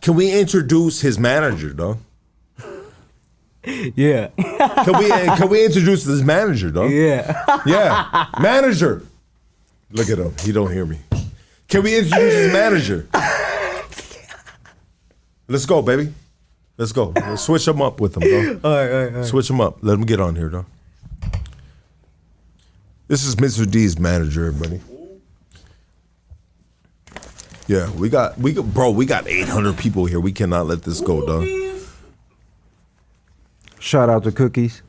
Can we introduce his manager, though? Yeah. Can we introduce his manager, though? Yeah. Yeah. Manager. Look at him. He don't hear me. Can we introduce his manager? Let's go, baby. Let's go. Let's switch him up with him, though. All right. Switch him up. Let him get on here, though. This is Mr. D's manager, everybody. Yeah, we got 800 people here. We cannot let this go, dog. Shout out to Cookies.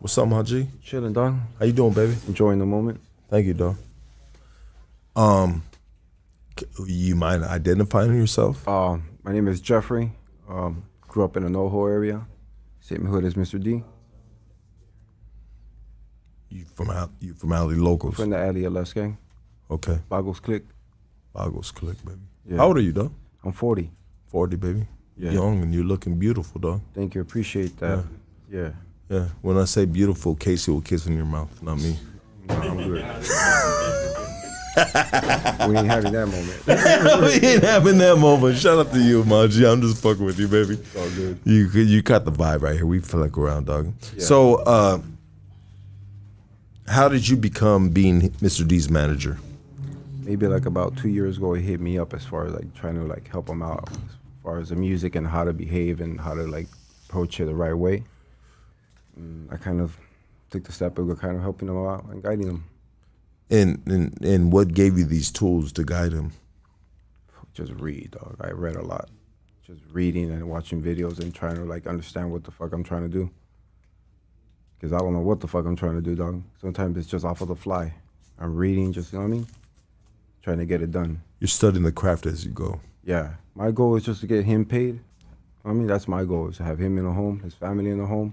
What's up, my G? Chilling, dog. How you doing, baby? Enjoying the moment. Thank you, dog. You mind identifying yourself? My name is Jeffrey. Grew up in the NoHo area. Same hood as Mr. D. You from Alley Locals? From the Alley LS gang. Okay. Boggles Click. Boggles Click, baby. Yeah. How old are you, dog? I'm 40. 40, baby. Yeah. Young and you're looking beautiful, dog. Thank you. Appreciate that. Yeah. Yeah. When I say beautiful, Casey will kiss in your mouth, not me. No, I'm good. We ain't having that moment. We ain't having that moment. Shout out to you, Maji. I'm just fucking with you, baby. It's all good. You got the vibe right here. We feel like around, dog. Yeah. So, how did you become being Mr. D's manager? Maybe like about 2 years ago, he hit me up as far as like trying to like help him out as far as the music and how to behave and how to like approach it the right way. I kind of took the step of kind of helping him out and guiding him. And what gave you these tools to guide him? Just read, dog. I read a lot. Just reading and watching videos and trying to like understand what the fuck I'm trying to do. Because I don't know what the fuck I'm trying to do, dog. Sometimes it's just off of the fly. I'm reading, just, you know what I mean? Trying to get it done. You're studying the craft as you go. Yeah. My goal is just to get him paid. I mean, that's my goal, is to have him in a home, his family in a home.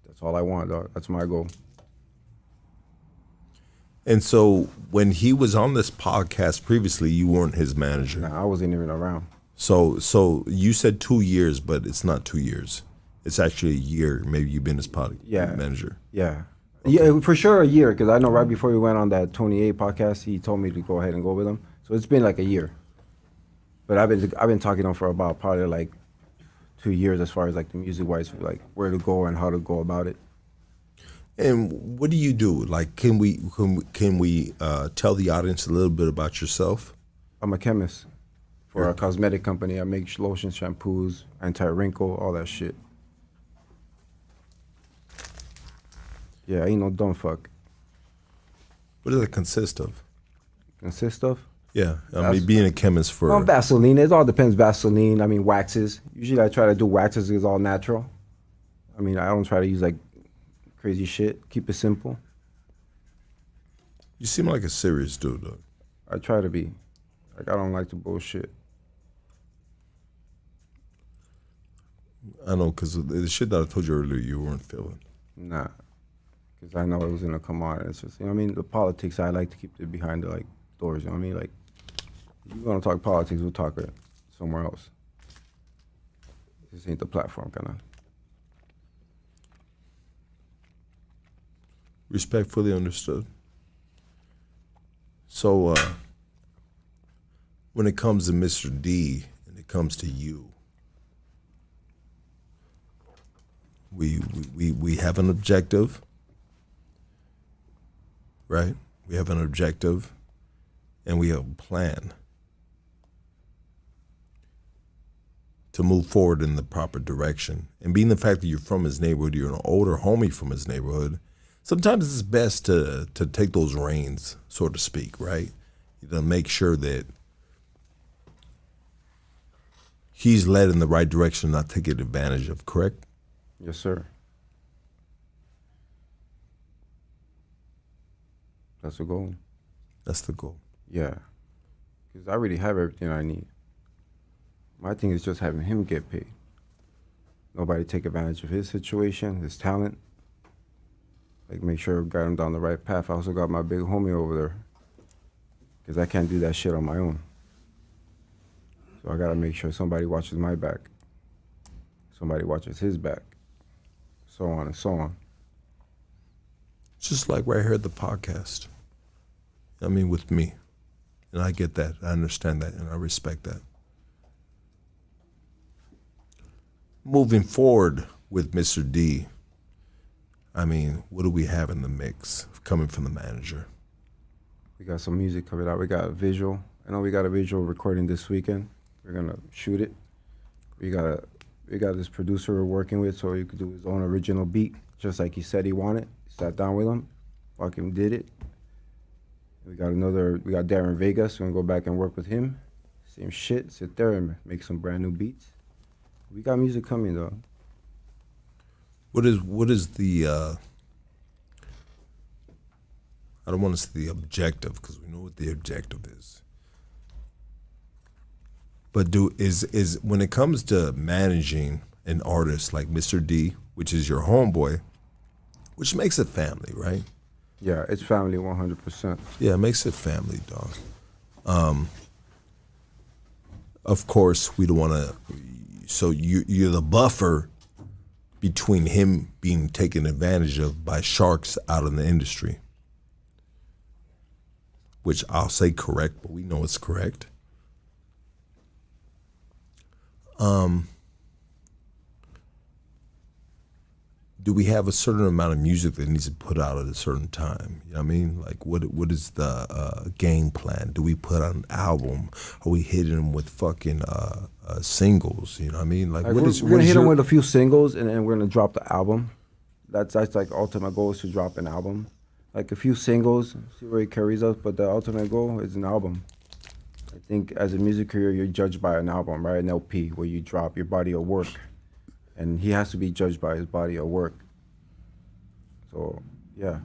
That's all I want, dog. That's my goal. And so when he was on this podcast previously, you weren't his manager. Nah, I wasn't even around. So you said 2 years, but it's not 2 years. It's actually a year. Maybe you've been his manager. Yeah. Okay. Yeah, for sure a year, because I know right before we went on that 28 podcast, he told me to go ahead and go with him. So it's been like a year. But I've been talking to him for about probably like 2 years as far as like the music-wise, like where to go and how to go about it. And what do you do? Like, can we tell the audience a little bit about yourself? I'm a chemist for a cosmetic company. I make lotions, shampoos, anti-wrinkle, all that shit. Yeah, ain't no dumb fuck. What does it consist of? Consist of? Yeah, I mean, being a chemist for... Well, Vaseline. It all depends. Vaseline. I mean, waxes. Usually I try to do waxes. It's all natural. I mean, I don't try to use like crazy shit. Keep it simple. You seem like a serious dude, though. I try to be. Like, I don't like to bullshit. I know, because the shit that I told you earlier, you weren't feeling. Nah. Because I know it was going to come on. It's just, you know what I mean? The politics, I like to keep it behind the, like, doors, you know what I mean? Like, if you're going to talk politics, we'll talk it somewhere else. This ain't the platform, kind of. Respectfully understood. So, when it comes to Mr. D and it comes to you, we have an objective, right? We have an objective, and we have a plan to move forward in the proper direction. And being the fact that you're from his neighborhood, you're an older homie from his neighborhood, sometimes it's best to take those reins, so to speak, right? To make sure that he's led in the right direction, not taken advantage of, correct? Yes, sir. That's the goal. That's the goal. Yeah. Because I already have everything I need. My thing is just having him get paid. Nobody take advantage of his situation, his talent. Like, make sure I got him down the right path. I also got my big homie over there. Because I can't do that shit on my own. So I got to make sure somebody watches my back. Somebody watches his back. So on and so on. Just like right here at the podcast. I mean, with me. And I get that. I understand that. And I respect that. moving forward with Mr. D, I mean, what do we have in the mix coming from the manager? We got some music coming out. We got a visual. I know we got a visual recording this weekend. We're gonna shoot it. We got this producer we're working with, so he could do his own original beat, just like he said he wanted. Sat down with him, fucking did it. We got Darren Vegas. We're gonna go back and work with him. Same shit. Sit there and make some brand new beats. We got music coming though. What is the I don't want to say the objective because we know what the objective is. But is when it comes to managing an artist like Mr. D, which is your homeboy, which makes it family, right? Yeah, it's family 100%. Yeah, it makes it family, dog. Of course, we don't want to. So you're the buffer between him being taken advantage of by sharks out in the industry, which I'll say correct, but we know it's correct. Do we have a certain amount of music that needs to put out at a certain time? You know what I mean? Like, what is the game plan? Do we put out an album? Are we hitting them with fucking singles? You know what I mean? Like, we're gonna hit them with a few singles, and then we're gonna drop the album. That's like ultimate goal is to drop an album, like a few singles, see where it carries us. But the ultimate goal is an album. I think as a music career, you're judged by an album, right? An LP where you drop your body of work. And he has to be judged by his body of work. So, yeah.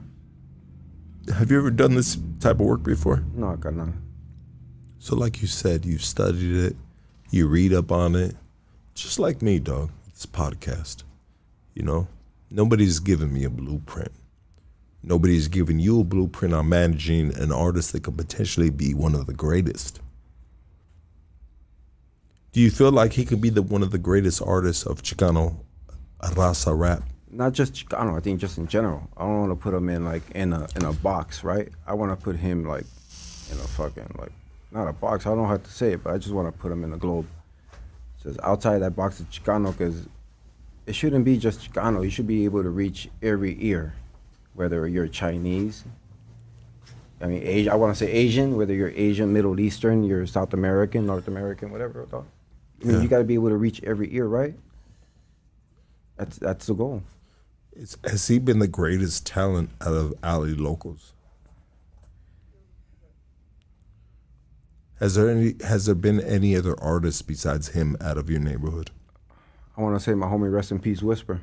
Have you ever done this type of work before? No, I got none. So like you said, you studied it, you read up on it, just like me, dog, this podcast. You know, nobody's giving me a blueprint. Nobody's giving you a blueprint on managing an artist that could potentially be one of the greatest. Do you feel like he could be one of the greatest artists of Chicano raza rap? Not just Chicano, I think just in general. I don't want to put him in like in a box, right? I want to put him like in a fucking like not a box. I don't know how to say it, but I just want to put him in a globe. Just outside that box of Chicano, because it shouldn't be just Chicano. You should be able to reach every ear, whether you're Chinese. I mean, I want to say Asian, whether you're Asian, Middle Eastern, you're South American, North American, whatever. I mean, you got to be able to reach every ear, right? That's the goal. Has he been the greatest talent out of alley locals? Has there been any other artists besides him out of your neighborhood? I want to say my homie, rest in peace, Whisper.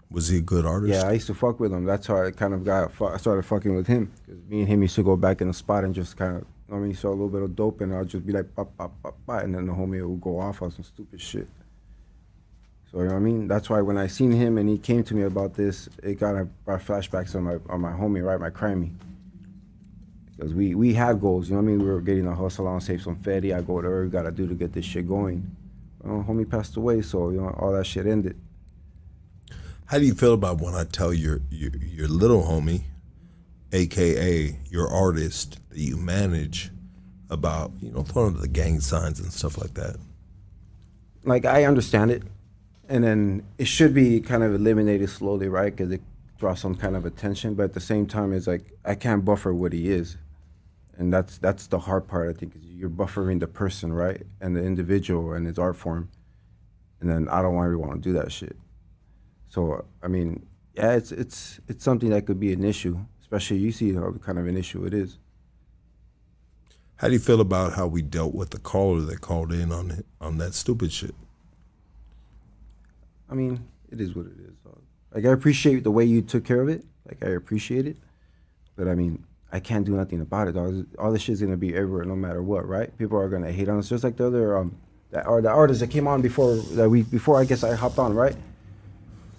Was he a good artist? Yeah, I used to fuck with him. That's how I kind of I started fucking with him. Because me and him used to go back in the spot and just kind of, I mean, he saw a little bit of dope and I'll just be like, pop, pop, pop, pop, and then the homie would go off on some stupid shit. So, you know what I mean? That's why when I seen him and he came to me about this, it brought flashbacks on my homie, right, my crimey. Because we had goals, you know what I mean? We were getting a hustle on, save some fatty. I go, whatever we got to do to get this shit going. Homie passed away, so, you know, all that shit ended. How do you feel about when I tell your little homie, AKA your artist that you manage, about, you know, throwing the gang signs and stuff like that? Like, I understand it. And then it should be kind of eliminated slowly, right? Because it draws some kind of attention. But at the same time, it's like, I can't buffer what he is. And that's the hard part, I think, is you're buffering the person, right? And the individual and his art form. And then I don't really want to do that shit. So, I mean, yeah, it's something that could be an issue, especially you see how kind of an issue it is. How do you feel about how we dealt with the caller that called in on that stupid shit? I mean, it is what it is. Like, I appreciate the way you took care of it. Like, I appreciate it. But, I mean, I can't do nothing about it, dog. All this shit's going to be everywhere no matter what, right? People are going to hate on us. Just like the other, the artists that came on before I guess I hopped on, right?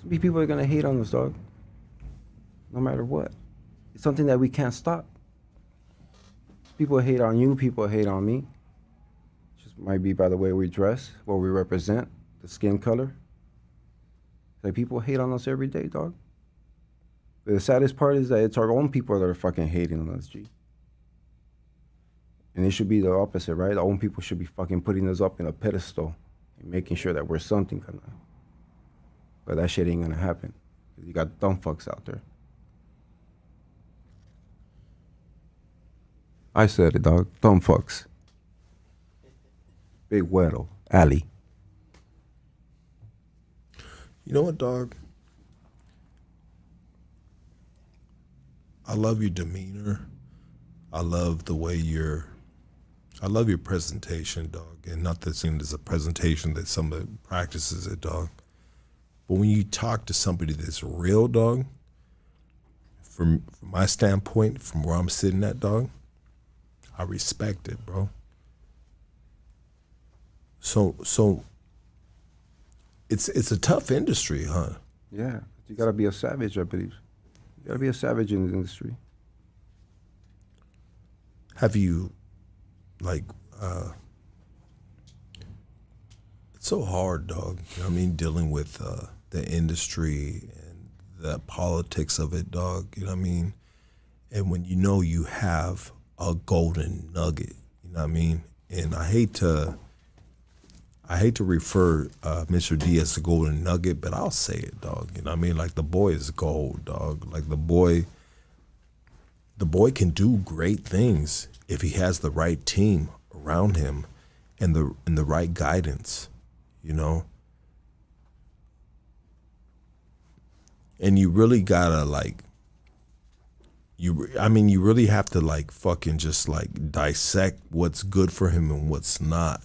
People are going to hate on us, dog. No matter what. It's something that we can't stop. People hate on you. People hate on me. It just might be by the way we dress, what we represent, the skin color. Like, people hate on us every day, dog. But the saddest part is that it's our own people that are fucking hating on us, G. And it should be the opposite, right? Our own people should be fucking putting us up in a pedestal and making sure that we're something, kind of. But that shit ain't gonna happen. You got dumb fucks out there. I said it, dog. Dumb fucks. Big Güero, Ali. You know what, dog? I love your demeanor. I love the way I love your presentation, dog. And not that seemed as a presentation that somebody practices it, dog. But when you talk to somebody that's real, dog, from my standpoint, from where I'm sitting at, dog, I respect it, bro. So it's a tough industry, huh? Yeah, you gotta be a savage, I believe. You gotta be a savage in the industry. Have you, like, it's so hard, dog. You know what I mean? Dealing with the industry and the politics of it, dog. You know what I mean? And when you know you have a golden nugget, you know what I mean? And I hate to refer Mr. D as the golden nugget, but I'll say it, dog. You know what I mean? Like, the boy is gold, dog. Like, the boy can do great things if he has the right team around him and the right guidance, you know? And you really gotta, like, you really have to, like, fucking just, like, dissect what's good for him and what's not.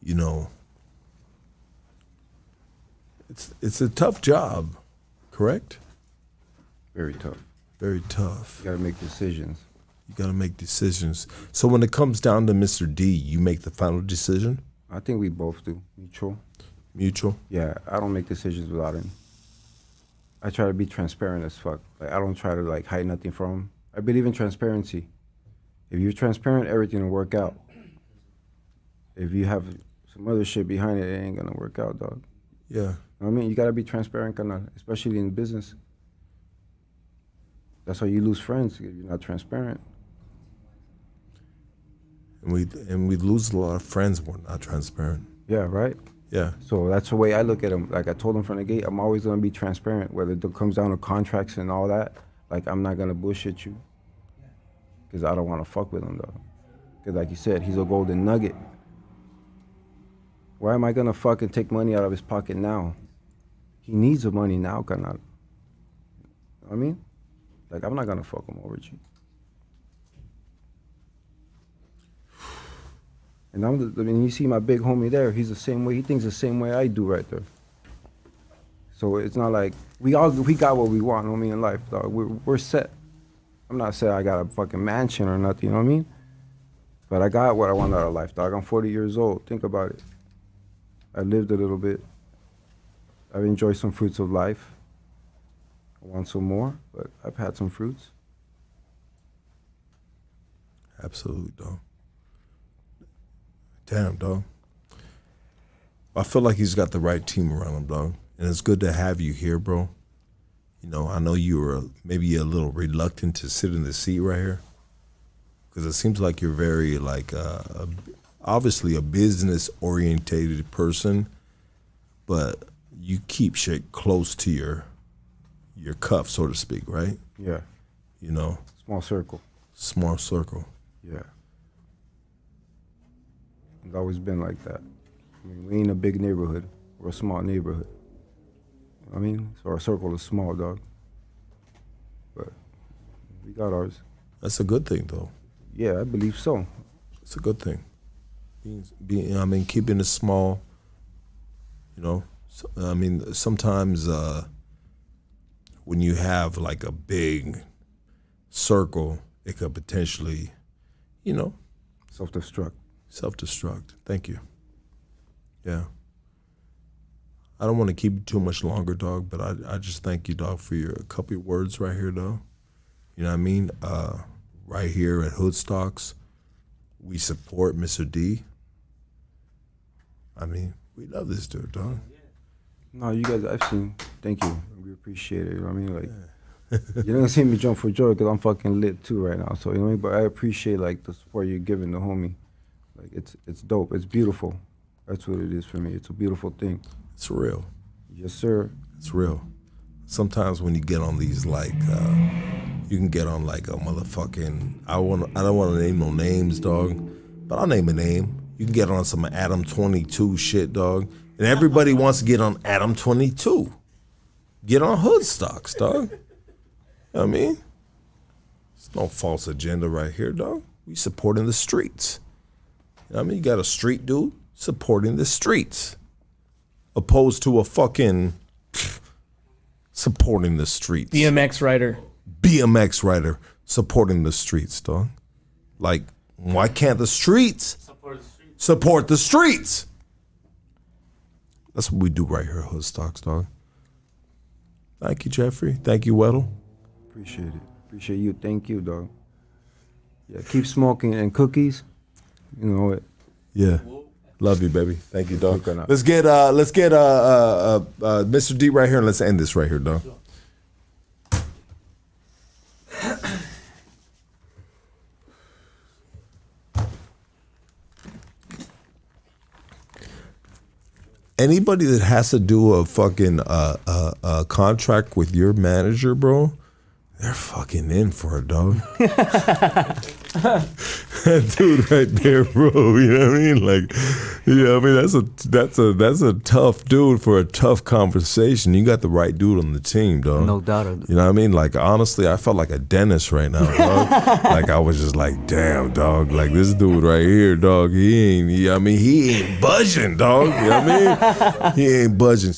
You know, it's a tough job, correct? Very tough. Very tough. You gotta make decisions. You gotta make decisions. So when it comes down to Mr. D, you make the final decision? I think we both do. Mutual. Mutual? Yeah, I don't make decisions without him. I try to be transparent as fuck. Like, I don't try to, like, hide nothing from him. I believe in transparency. If you're transparent, everything will work out. If you have some other shit behind it, it ain't gonna work out, dog. Yeah. You know what I mean? You gotta be transparent, kinda, especially in business. That's how you lose friends, if you're not transparent. And we lose a lot of friends when we're not transparent. Yeah, right? Yeah. So that's the way I look at him. Like I told him from the gate, I'm always gonna be transparent, whether it comes down to contracts and all that. Like, I'm not gonna bullshit you, because I don't wanna fuck with him, though. Because like you said, he's a golden nugget. Why am I gonna fucking take money out of his pocket now? He needs the money now, kinda. You know what I mean? Like, I'm not gonna fuck him over, G. And you see my big homie there, he's the same way, he thinks the same way I do right there. So it's not like, we got what we want, I mean, in life, dog. We're set. I'm not saying I got a fucking mansion or nothing, you know what I mean? But I got what I want out of life, dog. I'm 40 years old, think about it. I lived a little bit. I've enjoyed some fruits of life. I want some more, but I've had some fruits. Absolutely, dog. Damn, dog. I feel like he's got the right team around him, dog. And it's good to have you here, bro. You know, I know you were maybe a little reluctant to sit in the seat right here, because it seems like you're very, like, obviously a business-orientated person, but you keep shit close to your cuff, so to speak, right? Yeah. You know? Small circle. Small circle. Yeah. It's always been like that. I mean, we ain't a big neighborhood. We're a small neighborhood. You know what I mean? So our circle is small, dog. But we got ours. That's a good thing, though. Yeah, I believe so. It's a good thing. Keeping it small, you know? So, I mean, sometimes when you have, like, a big circle, it could potentially, you know? Self-destruct. Self-destruct. Thank you. Yeah. I don't want to keep you too much longer, dog, but I just thank you, dog, for a couple of words right here, though. You know what I mean? Right here at Hoodstocks, we support Mr. D. I mean, we love this dude, dog. No, you guys, I've seen. Thank you. We appreciate it. You know what I mean? Like, You don't see me jump for joy because I'm fucking lit too right now. So you know what I mean? But I appreciate like the support you're giving the homie. Like it's dope. It's beautiful. That's what it is for me. It's a beautiful thing. It's real. Yes, sir. It's real. Sometimes when you get on these like, you can get on like a motherfucking. I don't want to name no names, dog, but I'll name a name. You can get on some Adam 22 shit, dog, and everybody wants to get on Adam 22. Get on Hoodstocks, dog. You know what I mean, there's no false agenda right here, dog. We supporting the streets. You know what I mean, you got a street dude supporting the streets, opposed to a fucking supporting the streets. BMX rider supporting the streets, dog. Like, why can't the streets support the streets? That's what we do right here at Hoodstocks, dog. Thank you, Jeffrey. Thank you, Weddle. Appreciate it. Appreciate you. Thank you, dog. Yeah, keep smoking and cookies. You know it. Yeah. Love you, baby. Thank you, dog. Okay, now. Let's get Mr. D right here and let's end this right here, dog. Anybody that has to do a fucking contract with your manager, bro, they're fucking in for it, dog. That dude right there, bro. You know what I mean? Like, you know what I mean? That's a tough dude for a tough conversation. You got the right dude on the team, dog. No doubt. You know what I mean? Like, honestly, I felt like a dentist right now, dog. Like, I was just like, damn, dog. Like, this dude right here, dog, he ain't budging, dog. You know what I mean? He ain't budging.